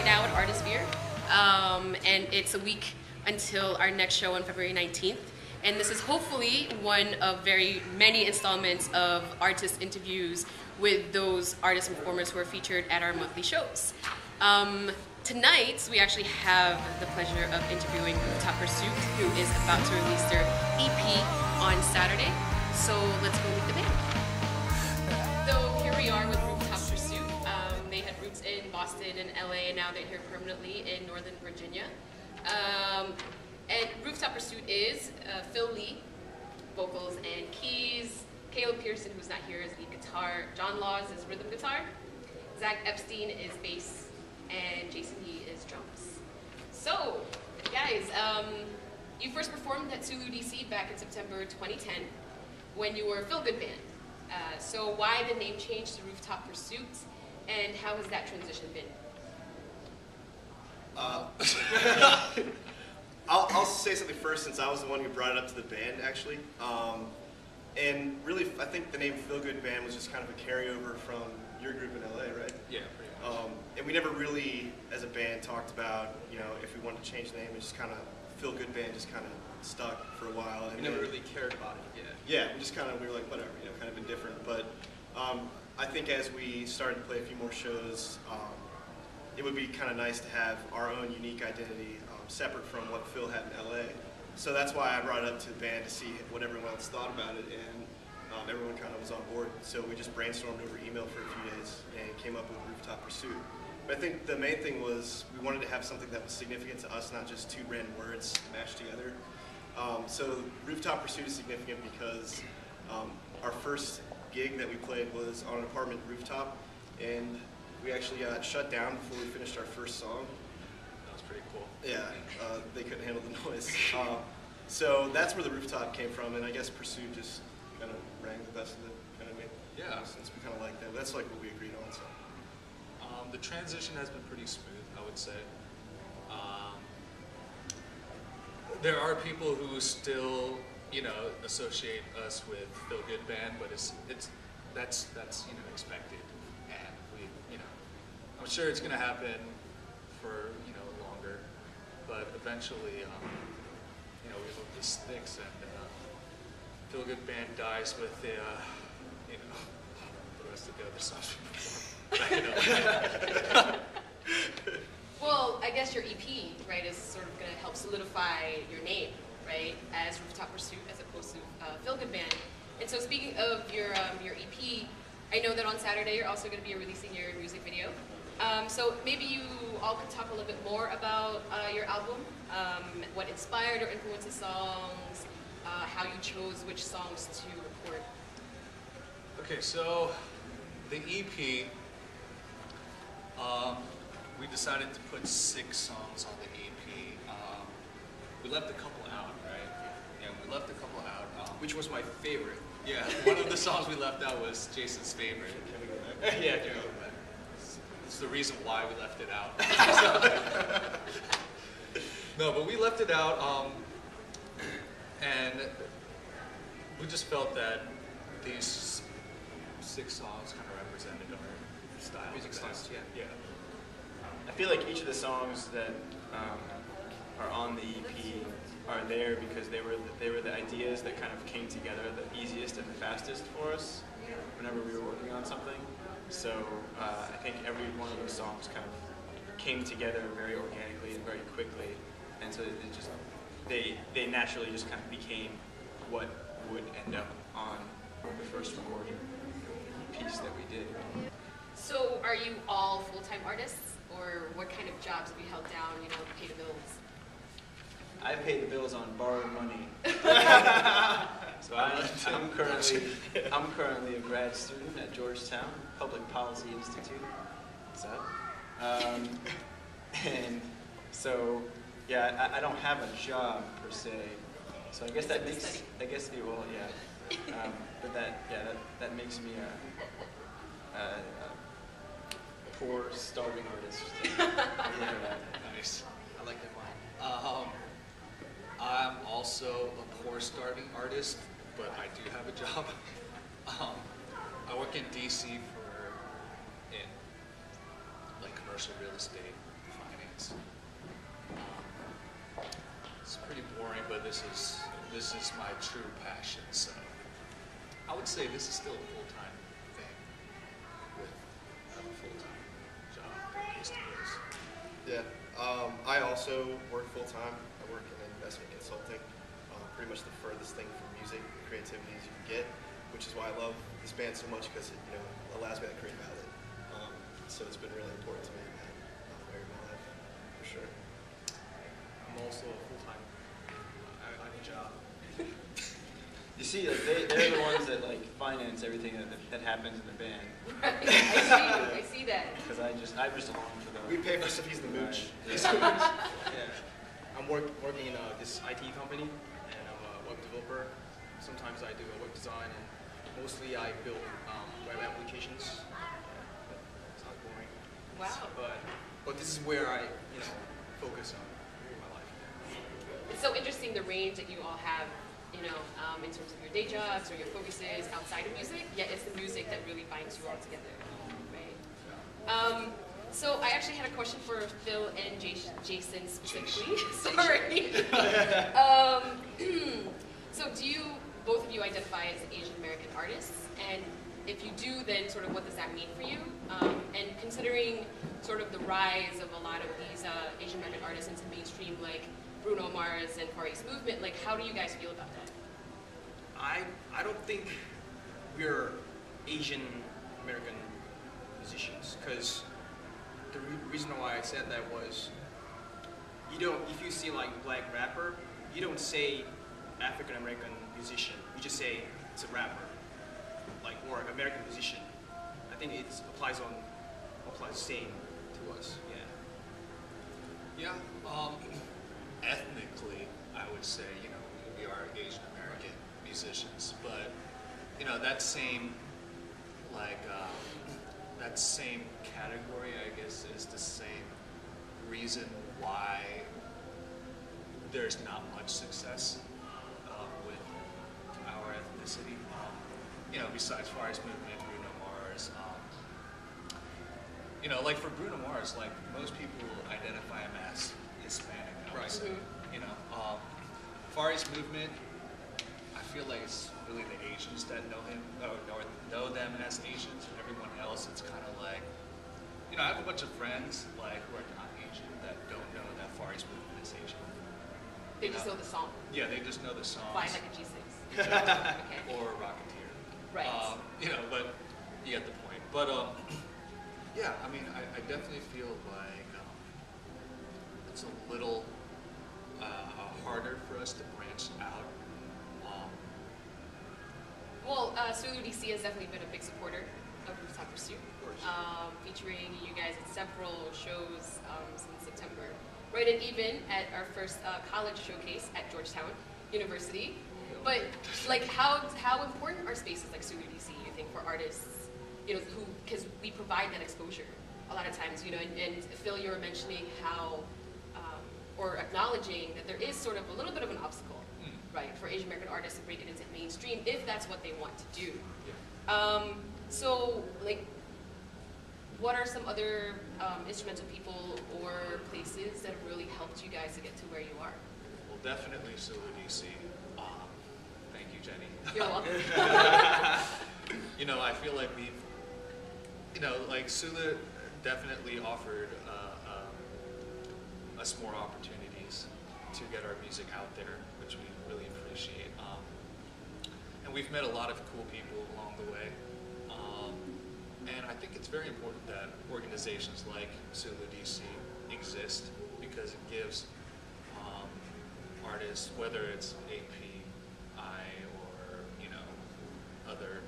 right now at Artisphere, and it's a week until our next show on February 19th. And this is hopefully one of very many installments of artist interviews with those artists and performers who are featured at our monthly shows. Tonight, we actually have the pleasure of interviewing Rooftop Pursuit, who is about to release their EP on Saturday. So let's go meet the band. So here we are with Rooftop Pursuit. They had roots in Boston and LA, and now they're here permanently in Northern Virginia. And Rooftop Pursuit is Phil Lee, vocals and keys, Caleb Pearson, who's not here, is lead guitar, John Laws is rhythm guitar, Zach Epstein is bass, and Jason Yee is drums. So, guys, you first performed at Sulu, DC back in September 2010 when you were a feel-good band. So why the name change to Rooftop Pursuit, and how has that transition been? I'll say something first, since I was the one who brought it up to the band, actually. And really, I think the name Feel Good Band was just kind of a carryover from your group in LA, right? Yeah, pretty much. And we never really, as a band, talked about, you know, if we wanted to change the name. It just kind of, Feel Good Band just kind of stuck for a while. And we never really cared about it yet. Yeah, we were like, whatever, you know, kind of indifferent. But I think as we started to play a few more shows, it would be kind of nice to have our own unique identity, separate from what Phil had in LA. So that's why I brought it up to the band to see what everyone else thought about it, and everyone kind of was on board. So we just brainstormed over email for a few days and came up with Rooftop Pursuit. But I think the main thing was we wanted to have something that was significant to us, not just two random words mashed together. So Rooftop Pursuit is significant because our first gig that we played was on an apartment rooftop, and we actually got shut down before we finished our first song. That was pretty cool. Yeah, they couldn't handle the noise. So that's where the rooftop came from, and I guess Pursuit just kind of rang the best of it, kind of made since we kind of like that. That's like what we agreed on. So the transition has been pretty smooth, I would say. There are people who still, you know, associate us with Feel Good Band, but that's you know, expected, and we, you know, I'm sure it's going to happen for, you know, longer, but eventually, you know, we hope this sticks and Feel Good Band dies with the, you know, the rest of the other songs we perform. Well, I guess your EP, right, is sort of going to help solidify your name, right, as Rooftop Pursuit as opposed to Feel Good Band. And so speaking of your EP, I know that on Saturday you're also going to be releasing your music video. So maybe you all could talk a little bit more about your album, what inspired or influenced the songs, how you chose which songs to record. Okay, so the EP, we decided to put 6 songs on the EP. We left a couple out, right? Yeah, we left a couple out. Which was my favorite. Yeah, one of the songs we left out was Jason's favorite. Can we go back? Yeah, can we go back? It's the reason why we left it out. No, but we left it out, and we just felt that these 6 songs kind of represented our style. Music styles, yeah. I feel like each of the songs that are on the EP are there because they were the ideas that kind of came together the easiest and the fastest for us whenever we were working on something. So I think every one of those songs kind of came together very organically and very quickly, and so it just they naturally just kind of became what would end up on the first recording piece that we did. So are you all full-time artists, or what kind of jobs have you held down, you know, to pay the bills? I pay the bills on borrowed money. So I'm currently a grad student at Georgetown Public Policy Institute. What's that? And so yeah, I don't have a job per se. So I guess that makes but that makes me a poor starving artist. Nice. I like that line. I'm also a poor starving artist, but I do have a job. I work in DC in like commercial real estate, bands. It's pretty boring, but this is my true passion. So I would say this is still a full-time thing with a full-time job at least it is. Yeah, I also work full-time. I work in investment consulting, pretty much the furthest thing from music and creativity as you can get, which is why I love this band so much, because it allows me that creative outlet. So it's been really important to me in that area of my life, for sure. I'm also a full-time. I have a job. You see, like, they're the ones that like finance everything that happens in the band. Right. I see that. Because I'm just along for the. We pay for Sophie's the mooch. Yeah. I'm working in this IT company, and I'm a web developer. Sometimes I do a web design, and mostly I build web applications. It's not boring. Wow. But this is where I focus on my life. It's so interesting the range that you all have, in terms of your day jobs or your focuses outside of music, yet it's the music that really binds you all together, right? So I actually had a question for Phil and Jason specifically. Sorry. So do you, both of you, identify as Asian American artists? And if you do, then sort of what does that mean for you? And considering sort of the rise of a lot of these Asian American artists into mainstream, like Bruno Mars and Far East Movement, like how do you guys feel about that? I don't think we're Asian American musicians, because the reason why I said that was, if you see like black rapper, you don't say African American musician, you just say it's a rapper, like, or American musician. I think it applies same to us. Yeah, ethnically, I would say, we are Asian American musicians, but, that same, that same category, I guess, is the same reason why there's not much success with our ethnicity. Besides Far East Movement, Bruno Mars, like for Bruno Mars, like most people identify him as Hispanic, I would say. Far East Movement, I feel like it's really the Asians that know him, or know them as Asians, and everyone else, it's kind of like, I have a bunch of friends like who are not Asian that don't know that Far East Movement is Asian. They just know the song. Yeah, they just know the songs. Fly like a G6. Okay. Or Rocketeer. Right. But you get the point. But yeah, I mean, I definitely feel like it's a little harder for us to branch out. Well, Sulu DC has definitely been a big supporter of Rooftop Pursuit, featuring you guys at several shows since September. Right, and even at our first college showcase at Georgetown University. But like, how important are spaces like Sulu DC, you think, for artists, because we provide that exposure a lot of times, and Phil, you were mentioning how, or acknowledging that there is sort of a little bit of an obstacle, right, for Asian American artists to break it into mainstream if that's what they want to do. Yeah. So, like, what are some other instrumental people or places that have really helped you guys to get to where you are? Well, definitely Sulu DC. Thank you, Jenny. You're welcome. I feel like we've, like Sulu definitely offered us more opportunities to get our music out there, which we really appreciate. And we've met a lot of cool people along the way. And I think it's very important that organizations like Sulu DC exist, because it gives artists, whether it's API or other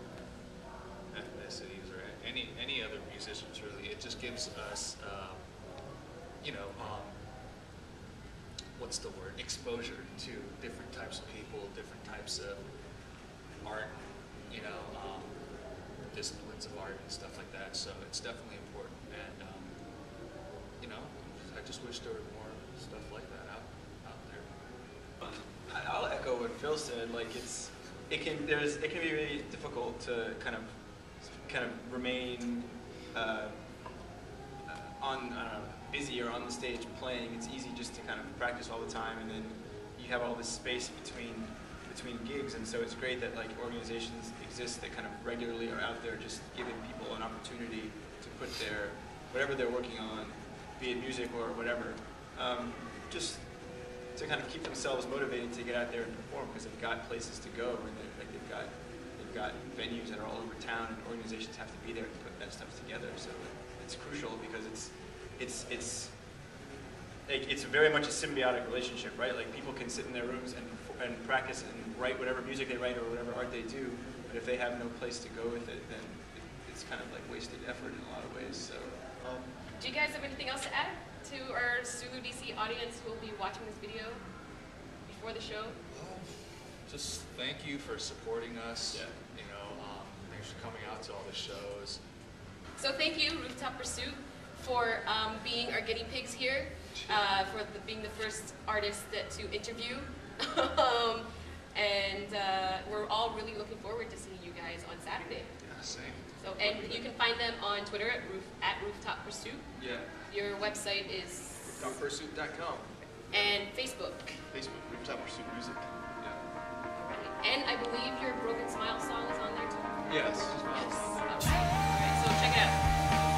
ethnicities or any other musicians, really, it just gives us what's the word? Exposure to different types of people, different types of art, disciplines of art and stuff like that. So it's definitely important, and I just wish there were more stuff like that out there. I'll echo what Phil said. Like, it can be really difficult to kind of remain busy or on the stage playing, it's easy just to kind of practice all the time, and then you have all this space between gigs, and so it's great that like organizations exist that kind of regularly are out there just giving people an opportunity to put their whatever they're working on, be it music or whatever, just to kind of keep themselves motivated to get out there and perform, because they've got places to go, and they've got venues that are all over town, and organizations have to be there to put that stuff together. So it's crucial because it's very much a symbiotic relationship, right? Like people can sit in their rooms and practice and write whatever music they write or whatever art they do, but if they have no place to go with it, then it's kind of like wasted effort in a lot of ways. So. Do you guys have anything else to add to our Sulu DC audience who will be watching this video before the show? Just thank you for supporting us. Yeah. You know, thanks for coming out to all the shows. So thank you, Rooftop Pursuit, for being our guinea pigs here, being the first artist to interview. And we're all really looking forward to seeing you guys on Saturday. Yeah, same. So, and you can find them on Twitter at Rooftop Pursuit. Yeah. Your website is RooftopPursuit.com. and Facebook. Facebook, Rooftop Pursuit Music. Yeah. And I believe your Broken Smile song is on there too. Yes. Yes. Okay. All right. So check it out.